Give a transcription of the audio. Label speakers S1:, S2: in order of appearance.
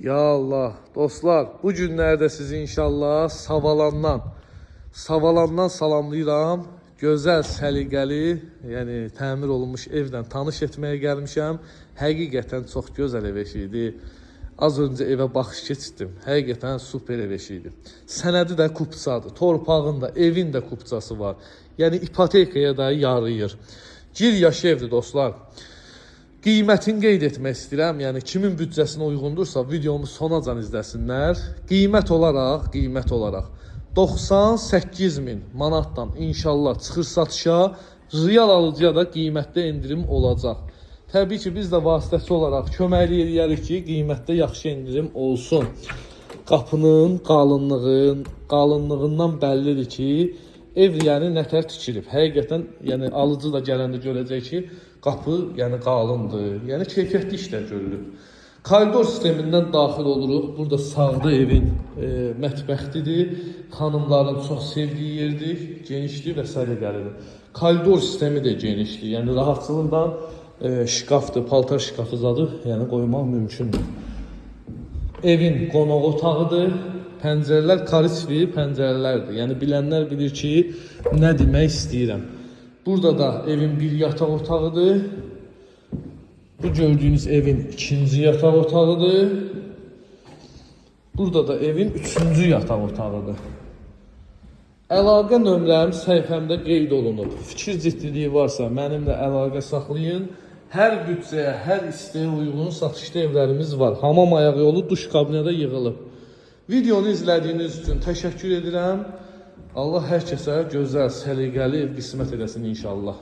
S1: Ya Allah, dostlar, bu günlərdə sizi inşallah Savalandan salamlayıram. Gözəl, səliqəli, yəni təmir olunmuş evdən tanış etməyə gəlmişəm. Həqiqətən çox gözəl ev eşiyi. Az öncə evə baxış keçirdim. Həqiqətən super ev eşiyi. Sənədi də kupçadır. Torpağın da, evin də kupçası var. Yəni ipotekaya da yarayır. Gir yaş evdir dostlar. Qiymətini qeyd etmək istəyirəm. Yəni kimin büdcəsinə uyğundursa videomu sonacan izləsinlər. Qiymət olaraq 98.000 manatdan inşallah çıxır satışa. Real alıcıya da qiymətdə endirim olacaq. Təbii ki, biz də vasitəçi olaraq köməklik edərik ki, qiymətdə yaxşı endirim olsun. Qapının qalınlığından bəllidir ki, ev yəni nətər tikilib. Həqiqətən yəni alıcı da gələndə görəcək ki, qapı yəni qalındır. Yəni keyfiyyətli işlər görülüb. Koridor sistemindən daxil oluruq. Burada sağda evin mətbəxtidir. Xanımların çox sevdiyi yerdir. Genişdir və səliqəlidir. Koridor sistemi də genişdir. Yəni rahatçılıqdan şkafdır, paltar şkafı zadı yəni qoymaq mümkündür. Evin qonaq otağıdır. Pəncərələr karisli pəncərələrdir. Yəni bilənlər bilir ki, nə demək istəyirəm. Burada da evin bir yataq otağıdır. Bu gördüyünüz evin ikinci yataq otağıdır. Burada da evin üçüncü yataq otağıdır. Əlaqə nömrəm səhifəmdə qeyd olunub. Fikir ciddiliyi varsa mənimlə əlaqə saxlayın. Hər büdcəyə, hər isteğə uyğun satışda evlərimiz var. Hamam ayağı yolu duş kabinədə yığılıb. Videonu izlədiyiniz üçün təşəkkür edirəm. Allah hər kəsə gözəl, səliqəli ev qismət edəsin inşallah.